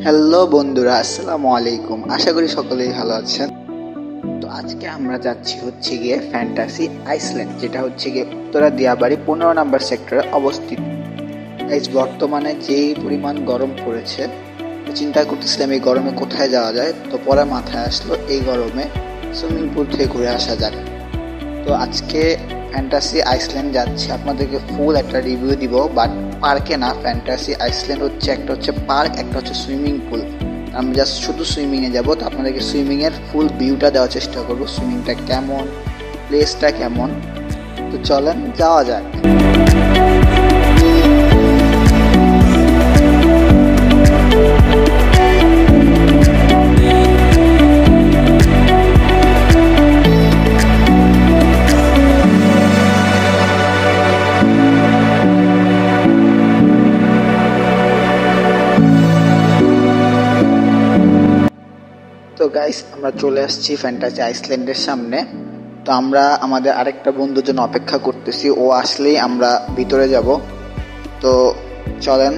Hello বন্ধুরা, আসসালামু আলাইকুম। আশা করি সকলেই ভালো আছেন। তো আজকে আমরা যাচ্ছি গিয়ে ফ্যান্টাসি আইসল্যান্ড, যেটা গিয়ে উত্তরা দিয়াবাড়ি 15 নম্বর সেক্টরে অবস্থিত। বর্তমানে যেই পরিমাণ গরম পড়েছে, চিন্তা করতেছিলাম এই গরমে কোথায় যাওয়া যায়। তো পরে মাথায় আসলো এই গরমে সুইমিং পুল থেকে ঘুরে আসা যাক। তো আজকে ফ্যান্টাসি আইসল্যান্ড যাচ্ছি, আপনাদেরকে ফুল একটা রিভিউ দিব। বাট পার্কে না, ফ্যান্টাসি আইসল্যান্ড একটা হচ্ছে পার্ক, একটা হচ্ছে সুইমিং পুল। আমি জাস্ট শুধু সুইমিংয়ে যাব। তো আপনাদেরকে সুইমিংয়ের ফুল ভিউটা দেওয়ার চেষ্টা করবো, সুইমিংটা কেমন, প্লেসটা কেমন। তো চলেন যাওয়া যাক। তো গাইস, আমরা চলে আসছি ফ্যান্টাসি আইসল্যান্ডের সামনে। তো আমরা আমাদের আরেকটা বন্ধুর জন্য অপেক্ষা করতেছি, ও আসলেই আমরা ভিতরে যাব। তো চলেন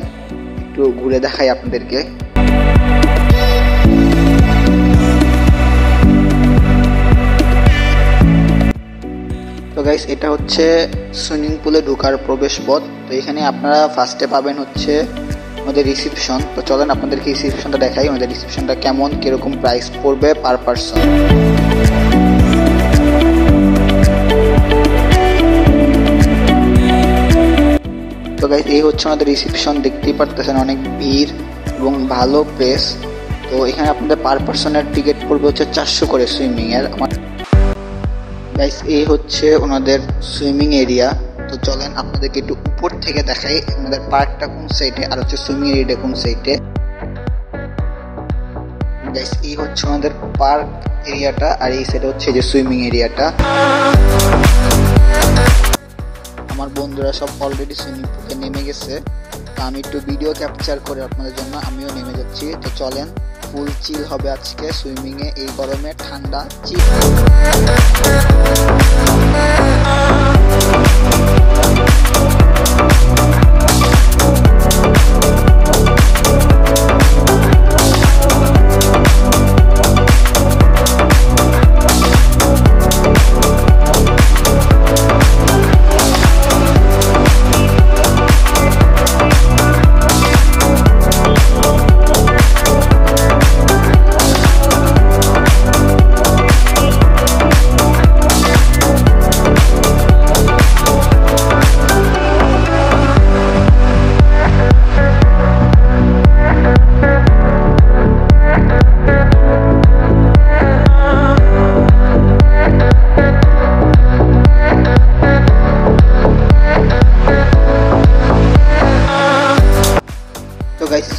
একটু ঘুরে দেখাই আপনাদেরকে। তো গাইস, এটা হচ্ছে সুইমিং পুলে ঢোকার প্রবেশ পথ। তো এখানে আপনারা ফার্স্টে পাবেন হচ্ছে আমাদের রিসিপশন। তো চলেন আপনাদেরকে রিসিপশনটা দেখাই, আমাদের রিসিপশনটা কেমন, কিরকম প্রাইস পড়বে পার পারসন। তো গাইস, এই হচ্ছে আমাদের রিসিপশন। দেখতেই পারতেছেন অনেক ভিড় এবং ভালো প্লেস। তো এখানে আপনাদের পার পারসনের টিকিট পড়বে হচ্ছে 400 করে সুইমিং এর। গাইস, এই হচ্ছে ওনাদের সুইমিং এরিয়া। তো চলেন আপনাদেরকে একটু উপর থেকে দেখাই আমাদের পার্কটা কোন সাইডে আর হচ্ছে সুইমিং এরিয়াটা কোন সাইডে। গাইস, এই হচ্ছে আমাদের পার্ক এরিয়াটা, আর এই সাইডে হচ্ছে যে সুইমিং এরিয়াটা। আমার বন্ধুরা সব অলরেডি সুইমিং পুলে নেমে গেছে। তো আমি একটু ভিডিও ক্যাপচার করে আপনাদের জন্য আমিও নেমে যাচ্ছি। তো চলেন, ফুল চিল হবে আজকে সুইমিং এ, এই গরমে ঠান্ডা চিল।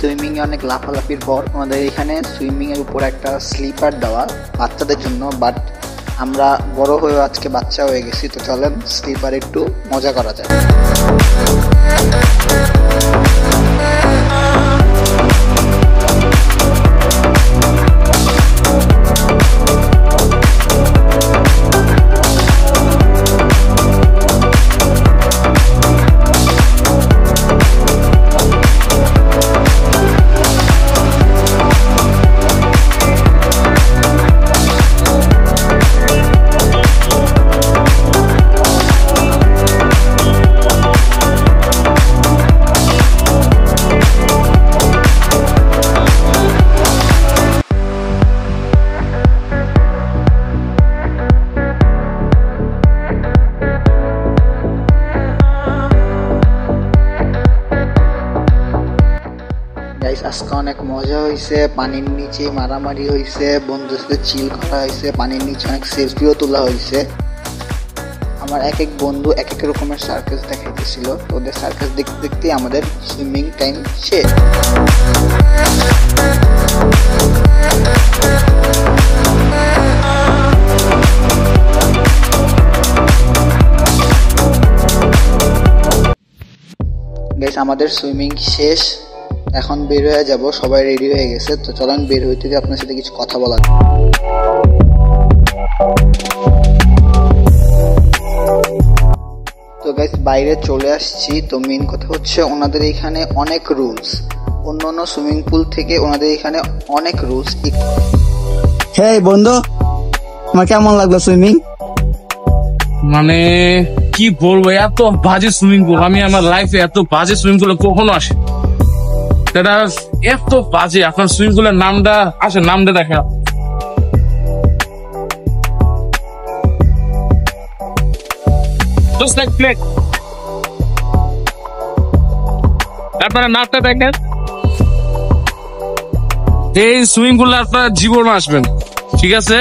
সুইমিং এ অনেক লাফালাফির পর আমাদের এখানে সুইমিং এর উপর একটা স্লিপার দেওয়া বাচ্চাদের জন্য। বাট আমরা বড় হয়ে আজকে বাচ্চা হয়ে গেছি। তো চলেন স্লিপার একটু মজা করা যায়। আজকে অনেক মজা হয়েছে, পানির নিচে মারামারি হয়েছে, বন্ধুদের সাথে চিল করা হয়েছে, পানির নিচে অনেক সেলফিও তোলা হয়েছে। আমার এক এক বন্ধু এক এক রকমের সার্কাস দেখাইতেছিল। তো ওদের সার্কাস দেখতে দেখতে আমাদের সুইমিং টাইম শেষ। গাইস, আমাদের সুইমিং শেষ, এখন বের হয়ে যাব। সবাই রেডি হয়ে গেছে। তো চলেন বের হইতে গিয়ে আপনার সাথে কিছু কথা বলা। তো গাইস, বাইরে চলে আসছি। তো মেন কথা হচ্ছে ওনাদের এখানে অনেক রুলস। অন্যান্য সুইমিং পুল থেকে ওনাদের এখানে অনেক রুলস। হেই বন্ধু, তোমার কেমন লাগলো সুইমিং? মানে কি বলবো, এত বাজে সুইমিং পুল আমি আমার লাইফে এত বাজে সুইমিং পুলে কখনো আসি। এটা এত বাজে। আপনার সুইমিং পুলের নামটা আসে, নামটা দেখা just like plate। আপনারা নামটা দেখেন, এই সুইমিং পুলে আপনারা জীবন আসবেন, ঠিক আছে?